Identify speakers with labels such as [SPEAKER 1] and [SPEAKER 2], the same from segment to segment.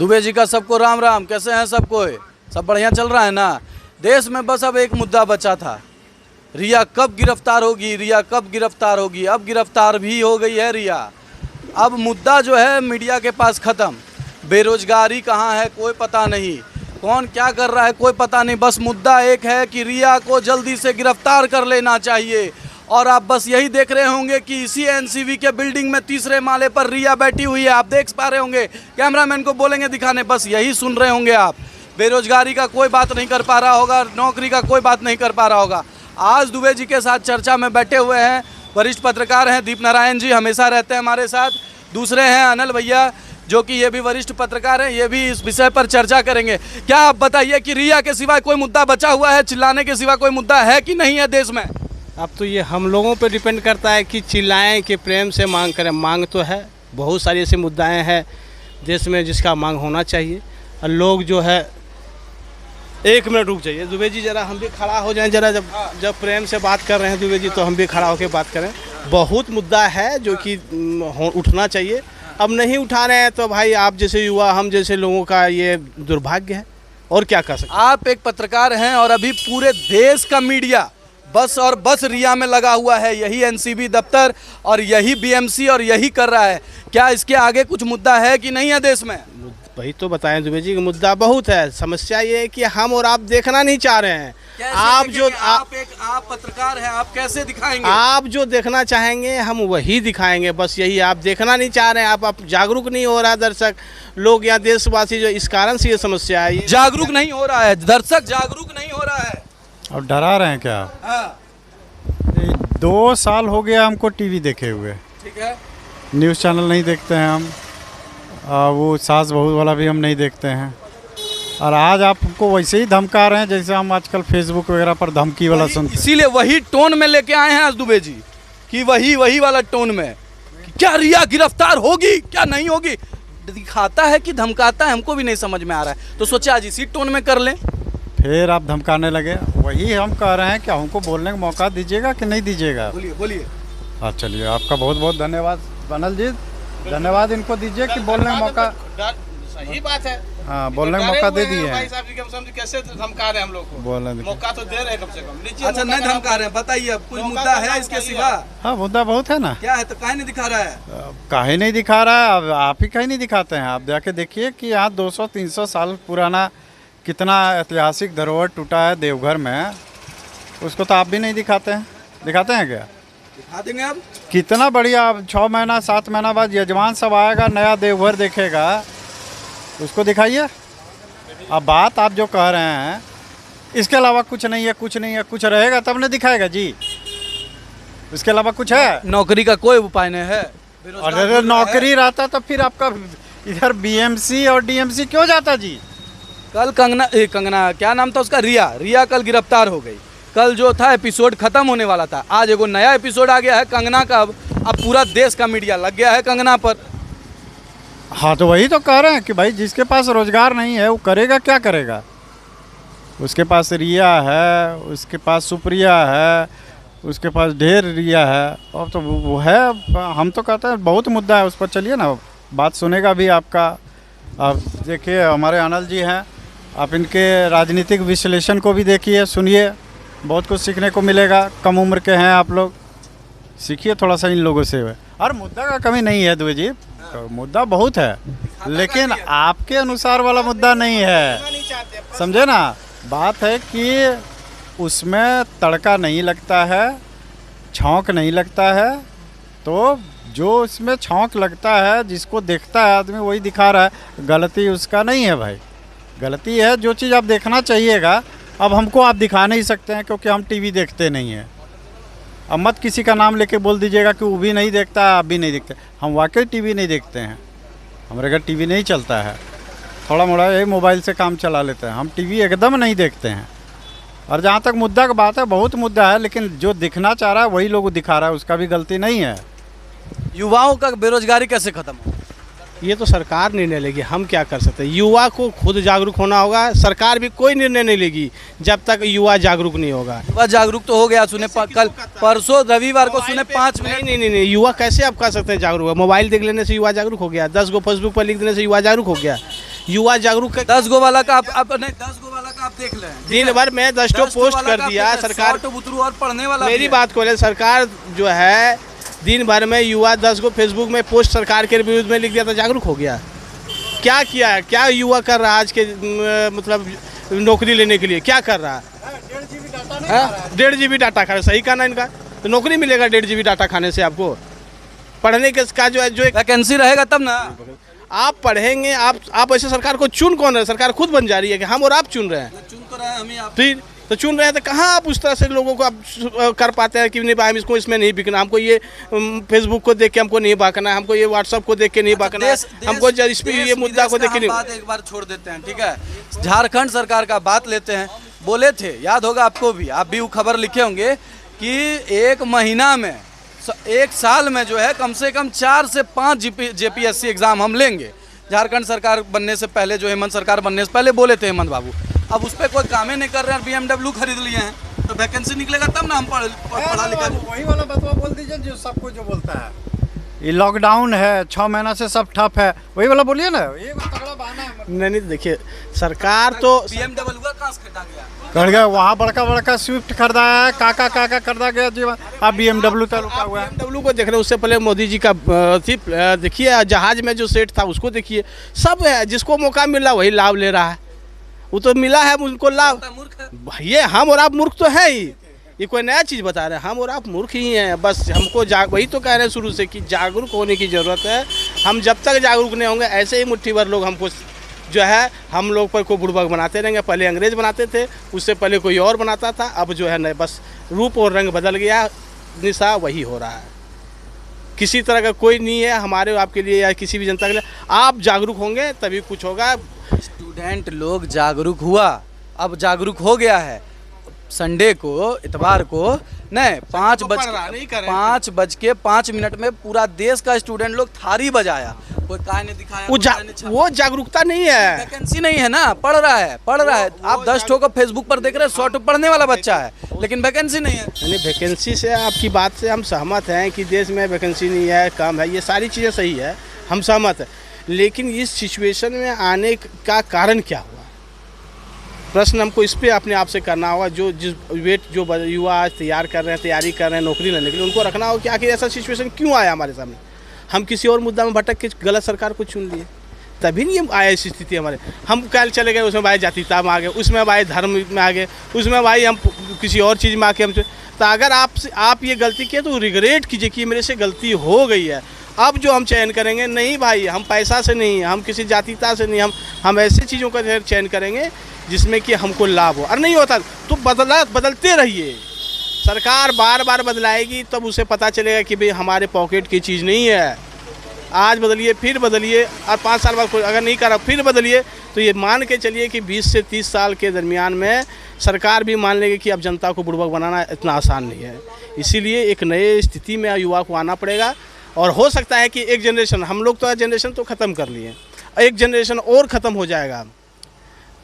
[SPEAKER 1] दुबे जी का सबको राम राम। कैसे हैं सब कोई? सब बढ़िया चल रहा है ना? देश में बस अब एक मुद्दा बचा था, रिया कब गिरफ्तार होगी, रिया कब गिरफ्तार होगी। अब गिरफ्तार भी हो गई है रिया। अब मुद्दा जो है मीडिया के पास ख़त्म। बेरोजगारी कहाँ है कोई पता नहीं, कौन क्या कर रहा है कोई पता नहीं, बस मुद्दा एक है कि रिया को जल्दी से गिरफ्तार कर लेना चाहिए। और आप बस यही देख रहे होंगे कि इसी एनसीबी के बिल्डिंग में तीसरे माले पर रिया बैठी हुई है, आप देख पा रहे होंगे। कैमरामैन को बोलेंगे दिखाने, बस यही सुन रहे होंगे आप। बेरोजगारी का कोई बात नहीं कर पा रहा होगा, नौकरी का कोई बात नहीं कर पा रहा होगा। आज दुबे जी के साथ चर्चा में बैठे हुए हैं वरिष्ठ पत्रकार हैं दीप नारायण जी, हमेशा रहते हैं हमारे साथ। दूसरे हैं अनिल भैया, जो कि ये भी वरिष्ठ पत्रकार हैं, ये भी इस विषय पर चर्चा करेंगे। क्या आप बताइए कि रिया के सिवाय कोई मुद्दा बचा हुआ है, चिल्लाने के सिवा कोई मुद्दा है कि नहीं है देश में?
[SPEAKER 2] अब तो ये हम लोगों पे डिपेंड करता है कि चिल्लाएं कि प्रेम से मांग करें। मांग तो है, बहुत सारी ऐसे मुद्दाएं हैं देश में जिसका मांग होना चाहिए। और लोग जो है, एक मिनट रुक जाइए दुबे जी, ज़रा हम भी खड़ा हो जाएं जरा। जब प्रेम से बात कर रहे हैं दुबे जी, तो हम भी खड़ा होकर बात करें। बहुत मुद्दा है जो कि उठना चाहिए, अब नहीं उठा रहे हैं तो भाई आप जैसे युवा, हम जैसे लोगों का ये दुर्भाग्य है, और क्या कर सकते।
[SPEAKER 1] आप एक पत्रकार हैं और अभी पूरे देश का मीडिया बस और बस रिया में लगा हुआ है, यही एनसीबी दफ्तर और यही बीएमसी और यही कर रहा है। क्या इसके आगे कुछ मुद्दा है कि नहीं है देश में?
[SPEAKER 2] वही तो बताएं दुबे जी कि मुद्दा बहुत है। समस्या ये है कि हम और आप देखना नहीं चाह रहे हैं। आप
[SPEAKER 1] पत्रकार हैं, आप कैसे दिखाएंगे?
[SPEAKER 2] आप जो देखना चाहेंगे हम वही दिखाएंगे, बस यही। आप देखना नहीं चाह रहे हैं, आप जागरूक नहीं हो रहा दर्शक लोग या देशवासी, जो इस कारण से ये समस्या है।
[SPEAKER 1] जागरूक नहीं हो रहा है दर्शक, जागरूक नहीं हो रहा है
[SPEAKER 3] और डरा रहे हैं क्या?
[SPEAKER 1] हाँ।
[SPEAKER 3] 2 साल हो गया हमको टीवी देखे हुए।
[SPEAKER 1] ठीक है।
[SPEAKER 3] न्यूज़ चैनल नहीं देखते हैं हम, वो सास बहू वाला भी हम नहीं देखते हैं। और आज आपको वैसे ही धमका रहे हैं जैसे हम आजकल फेसबुक वगैरह पर धमकी वाला सुनते हैं।
[SPEAKER 1] इसीलिए वही टोन में लेके आए हैं आज दुबे जी, कि वही वाला टोन में कि क्या रिया गिरफ्तार होगी क्या नहीं होगी। दिखाता है कि धमकाता है, हमको भी नहीं समझ में आ रहा है, तो सोचा आज इसी टोन में कर लें।
[SPEAKER 3] फिर आप धमकाने लगे। वही हम कह रहे हैं कि हमको बोलने का मौका दीजिएगा कि नहीं दीजिएगा?
[SPEAKER 1] बोलिए।
[SPEAKER 3] हाँ चलिए, आपका बहुत बहुत धन्यवाद अनिल जी, धन्यवाद। इनको दीजिए कि बोलने का मौका।
[SPEAKER 2] सही बात है,
[SPEAKER 3] हाँ बोलने का मौका दे दिए हैं।
[SPEAKER 2] कैसे धमका रहे हैं हम लोग को?
[SPEAKER 3] बोलने
[SPEAKER 2] मौका तो दे रहे हैं कम से कम।
[SPEAKER 1] अच्छा नहीं धमका रहे हैं, बताइए अब कुछ मुद्दा है इसके सिवा?
[SPEAKER 3] हाँ मुद्दा बहुत है ना।
[SPEAKER 1] क्या है तो काहे नहीं दिखा रहा है?
[SPEAKER 3] काहे नहीं दिखा रहा है? अब आप ही कहीं नहीं दिखाते हैं। आप जाके देखिए कि यहाँ 200-300 साल पुराना कितना ऐतिहासिक धरोहर टूटा है देवघर में, उसको तो आप भी नहीं दिखाते हैं। दिखाते हैं क्या?
[SPEAKER 1] दिखा देंगे अब।
[SPEAKER 3] कितना बढ़िया। अब 6 महीना 7 महीना बाद यजमान सब आएगा, नया देवघर देखेगा, उसको दिखाइए। अब बात आप जो कह रहे हैं इसके अलावा कुछ नहीं है, कुछ नहीं है, कुछ रहेगा तब नहीं दिखाएगा जी। इसके अलावा कुछ है?
[SPEAKER 1] नौकरी का कोई उपाय नहीं है।
[SPEAKER 3] और अगर नौकरी रहता तो फिर आपका इधर बीएमसी और डीएमसी क्यों जाता जी?
[SPEAKER 1] कल कंगना क्या नाम था उसका, रिया कल गिरफ्तार हो गई। कल जो था एपिसोड खत्म होने वाला था, आज एगो नया एपिसोड आ गया है कंगना का। अब पूरा देश का मीडिया लग गया है कंगना पर।
[SPEAKER 3] हाँ तो वही तो कह रहे हैं कि भाई जिसके पास रोजगार नहीं है वो करेगा क्या करेगा। उसके पास रिया है, उसके पास सुप्रिया है, उसके पास ढेर रिया है, और तो वो है। हम तो कहते हैं बहुत मुद्दा है उस पर, चलिए ना बात सुनेगा भी आपका। आप देखिए हमारे अनिल जी हैं, आप इनके राजनीतिक विश्लेषण को भी देखिए, सुनिए, बहुत कुछ सीखने को मिलेगा। कम उम्र के हैं आप लोग, सीखिए थोड़ा सा इन लोगों से। और मुद्दा का कमी नहीं है दुबे जी, तो मुद्दा बहुत है, लेकिन आपके अनुसार वाला मुद्दा नहीं है, समझे ना। बात है कि उसमें तड़का नहीं लगता है, छौंक नहीं लगता है, तो जो इसमें छौंक लगता है, जिसको देखता है आदमी वही दिखा रहा है। गलती उसका नहीं है भाई, गलती है जो चीज़ आप देखना चाहिएगा। अब हमको आप दिखा नहीं सकते हैं क्योंकि हम टीवी देखते नहीं हैं। अब मत किसी का नाम लेके बोल दीजिएगा कि वो भी नहीं देखता आप भी नहीं देखते। हम वाकई टीवी नहीं देखते हैं, हमारे घर टीवी नहीं चलता है, थोड़ा मोड़ा यही मोबाइल से काम चला लेते हैं। हम टीवी एकदम नहीं देखते हैं। और जहाँ तक मुद्दा की बात है, बहुत मुद्दा है, लेकिन जो दिखना चाह रहा है वही लोग दिखा रहा है, उसका भी गलती नहीं है।
[SPEAKER 1] युवाओं का बेरोजगारी कैसे खत्म हो?
[SPEAKER 2] ये तो सरकार निर्णय लेगी, हम क्या कर सकते हैं। युवा को खुद जागरूक होना होगा, सरकार भी कोई निर्णय नहीं लेगी जब तक युवा जागरूक नहीं होगा।
[SPEAKER 1] युवा जागरूक तो हो गया, सुने कल परसों रविवार को सुने 5 मिनट।
[SPEAKER 2] नहीं, युवा कैसे आप कर सकते हैं जागरूक? मोबाइल देख लेने से युवा जागरूक हो गया, 10 गो फेसबुक पर लिख देने से युवा जागरूक हो गया। युवा जागरूक
[SPEAKER 1] 10 गो वाला का आप नहीं 10 गो वाला का आप देख लें,
[SPEAKER 2] दिन भर में 10
[SPEAKER 1] 10
[SPEAKER 2] पोस्ट
[SPEAKER 1] वाला
[SPEAKER 2] कर
[SPEAKER 1] का आप
[SPEAKER 2] दिया
[SPEAKER 1] देख लें,
[SPEAKER 2] सरकार।
[SPEAKER 1] 100 बुतरू और पढ़ने वाला भी
[SPEAKER 2] मेरी
[SPEAKER 1] है।
[SPEAKER 2] बात को ले, सरकार जो है दिन भर में युवा 10 गो फेसबुक में पोस्ट सरकार के विरुद्ध में लिख दिया तो जागरूक हो गया। क्या किया है, क्या युवा कर रहा है आज के मतलब नौकरी लेने के लिए, क्या कर रहा है? 1.5 GB डाटा खा, सही कहा ना इनका, तो नौकरी मिलेगा 1.5 GB डाटा खाने से आपको। पढ़ने के का जो है जो एक
[SPEAKER 1] वैकेंसी रहेगा तब ना।
[SPEAKER 2] आप पढ़ेंगे, आप ऐसे सरकार को चुन कौन रहे? सरकार खुद बन जा रही है कि हम और आप चुन रहे हैं।
[SPEAKER 1] चुन तो रहे हैं हम ही आप।
[SPEAKER 2] फिर तो चुन रहे हैं तो कहाँ आप उस तरह से लोगों को आप कर पाते हैं कि नहीं भाई हम इसको इसमें नहीं बिकना, हमको ये फेसबुक को देख के हमको नहीं बाकना है, हमको ये व्हाट्सअप को देख के नहीं बाकना है, हमको इस पे ये मुद्दा को देख के नहीं।
[SPEAKER 1] बात एक बार छोड़ देते हैं, ठीक है। झारखंड सरकार का बात लेते हैं। बोले थे, याद होगा आपको भी, आप भी वो खबर लिखे होंगे कि 1 महीना में 1 साल में जो है कम से कम 4 से 5 JPSC एग्जाम हम लेंगे। झारखंड सरकार बनने से पहले, जो हेमंत सरकार बनने से पहले बोले थे हेमंत बाबू। अब उस पर कोई काम ही नहीं कर रहे हैं, BMW खरीद लिए हैं, तो वैकेंसी निकलेगा तब ना हम पढ़ा लिखा।
[SPEAKER 3] वही वाला बतवा बोल दीजिए जो सबको जो बोलता है ये लॉकडाउन है, 6 महीना से सब ठप है, वही वाला बोलिए ना। ये तगड़ा बहाना है।
[SPEAKER 2] नहीं देखिए, सरकार तो
[SPEAKER 1] BMW का कहाँ से खरीदा गया?
[SPEAKER 3] कर गया वहाँ बड़का स्विफ्ट खरीदा है, काका खरीदा गया जीवन। अब BMW तो रुका हुआ है।
[SPEAKER 2] BMW को देख रहे हैं, उससे पहले मोदी जी का थी, देखिए जहाज में जो सेट था उसको देखिए, सब है, जिसको मौका मिला वही लाभ ले रहा है। वो तो मिला है उनको लाभ। ये हम और आप मूर्ख तो है ही, ये कोई नया चीज़ बता रहे हैं, हम और आप मूर्ख ही हैं। बस हमको वही तो कह रहे हैं शुरू से कि जागरूक होने की ज़रूरत है। हम जब तक जागरूक नहीं होंगे ऐसे ही मुट्ठी भर लोग हमको जो है हम लोग पर को बुड़बक बनाते रहेंगे। पहले अंग्रेज बनाते थे, उससे पहले कोई और बनाता था, अब जो है न बस रूप और रंग बदल गया, निशा वही हो रहा है। किसी तरह का कोई नहीं है हमारे आपके लिए या किसी भी जनता के लिए। आप जागरूक होंगे तभी कुछ होगा।
[SPEAKER 1] स्टूडेंट लोग जागरूक हुआ, अब जागरूक हो गया है। संडे को, इतवार को नहीं 5:05 में पूरा देश का स्टूडेंट लोग थारी बजाया, कोई काय नहीं दिखाया,
[SPEAKER 2] वो जागरूकता नहीं है।
[SPEAKER 1] वैकेंसी नहीं है ना, पढ़ रहा है। आप 10 ठो का फेसबुक पर देख रहे हैं, 100 ठो पढ़ने वाला बच्चा है, लेकिन वैकेंसी नहीं है।
[SPEAKER 2] यानी वैकेंसी से आपकी बात से हम सहमत हैं कि देश में वैकेंसी नहीं है, कम है, ये सारी चीज़ें सही है, हम सहमत हैं। लेकिन इस सिचुएशन में आने का कारण क्या हुआ, प्रश्न हमको इस पे अपने आप से करना होगा। जो युवा आज तैयारी कर रहे हैं नौकरी लेने के लिए, उनको रखना होगा कि आखिर ऐसा सिचुएशन क्यों आया हमारे सामने। हम किसी और मुद्दा में भटक के गलत सरकार को चुन लिए, तभी नहीं आया ऐसी स्थिति हमारे। हम कल चले गए, उसमें भाई जातीयता में आ गए, उसमें भाई धर्म में आ गए, उसमें भाई हम किसी और चीज़ में आके हम। तो अगर आप ये गलती किए तो रिग्रेट कीजिए कि मेरे से गलती हो गई है। अब जो हम चयन करेंगे, नहीं भाई हम पैसा से नहीं, हम किसी जातीयता से नहीं, हम ऐसे चीज़ों का चयन करेंगे जिसमें कि हमको लाभ हो। और नहीं होता तो बदलते रहिए, सरकार बार बार बदलाएगी, तब उसे पता चलेगा कि भाई हमारे पॉकेट की चीज़ नहीं है। आज बदलिए, फिर बदलिए, और 5 साल बाद कोई अगर नहीं करा फिर बदलिए, तो ये मान के चलिए कि 20 से 30 साल के दरमियान में सरकार भी मान लेगी कि अब जनता को बुड़बक बनाना इतना आसान नहीं है। इसीलिए एक नए स्थिति में युवा को आना पड़ेगा। और हो सकता है कि एक जनरेशन, हम लोग तो जनरेशन तो ख़त्म कर लिए, एक जनरेशन और ख़त्म हो जाएगा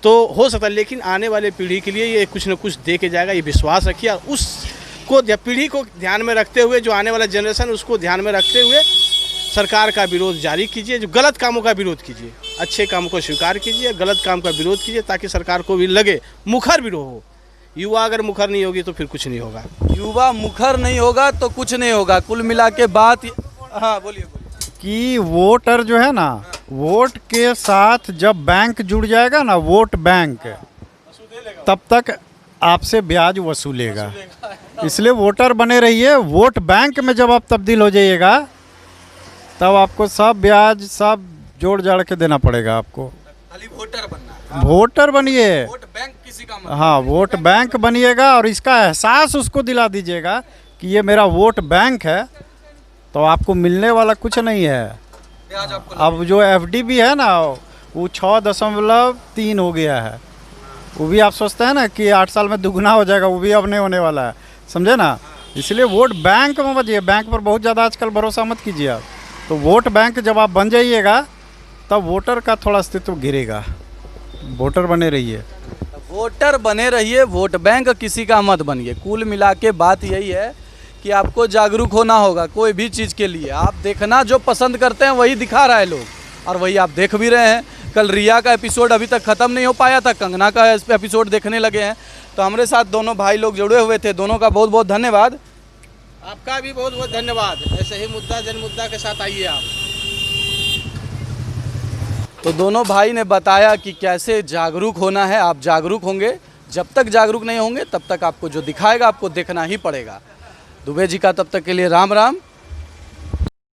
[SPEAKER 2] तो हो सकता है, लेकिन आने वाले पीढ़ी के लिए ये कुछ न कुछ दे के जाएगा, ये विश्वास रखिए। और उसको पीढ़ी को ध्यान में रखते हुए, जो आने वाला जनरेशन उसको ध्यान में रखते हुए सरकार का विरोध जारी कीजिए। जो गलत कामों का विरोध कीजिए, अच्छे कामों को स्वीकार कीजिए, गलत काम का विरोध कीजिए, ताकि सरकार को भी लगे मुखर विरोध हो। युवा अगर मुखर नहीं होगी तो फिर कुछ नहीं होगा।
[SPEAKER 1] युवा मुखर नहीं होगा तो कुछ नहीं होगा। कुल मिला के बात, हाँ बोलिए
[SPEAKER 3] कि वोटर जो है ना, वोट के साथ जब बैंक जुड़ जाएगा ना, वोट बैंक, तब तक आपसे ब्याज वसूलेगा। इसलिए वोटर बने रहिए। वोट बैंक में जब आप तब्दील हो जाइएगा, तब आपको सब ब्याज सब जोड़ जाड़ के देना पड़ेगा आपको।
[SPEAKER 1] खाली वोटर बनना,
[SPEAKER 3] वोटर बनिए,
[SPEAKER 1] वोट बैंक किसी का मतलब।
[SPEAKER 3] हाँ, वोट बैंक बनिएगा और इसका एहसास उसको दिला दीजिएगा कि ये मेरा वोट बैंक है, तो आपको मिलने वाला कुछ नहीं है। अब जो FD भी है ना, वो 6.3 हो गया है। वो भी आप सोचते हैं ना कि 8 साल में दुगना हो जाएगा, वो भी अब नहीं होने वाला है, समझे ना। इसलिए वोट बैंक में बजिए, बैंक पर बहुत ज़्यादा आजकल भरोसा मत कीजिए आप। तो वोट बैंक जब आप बन जाइएगा, तब वोटर का थोड़ा अस्तित्व गिरेगा। वोटर बने रहिए,
[SPEAKER 1] वोटर बने रहिए, वोट बैंक किसी का मत बनिए। कुल मिला के बात यही है कि आपको जागरूक होना होगा कोई भी चीज़ के लिए। आप देखना जो पसंद करते हैं वही दिखा रहा है लोग, और वही आप देख भी रहे हैं। कल रिया का एपिसोड अभी तक ख़त्म नहीं हो पाया था, कंगना का एपिसोड देखने लगे हैं। तो हमारे साथ दोनों भाई लोग जुड़े हुए थे, दोनों का बहुत बहुत धन्यवाद।
[SPEAKER 2] आपका भी बहुत बहुत धन्यवाद। ऐसे ही मुद्दा जन मुद्दा के साथ आइए आप।
[SPEAKER 1] तो दोनों भाई ने बताया कि कैसे जागरूक होना है। आप जागरूक होंगे, जब तक जागरूक नहीं होंगे तब तक आपको जो दिखाएगा आपको देखना ही पड़ेगा। दुबे जी का तब तक के लिए राम राम।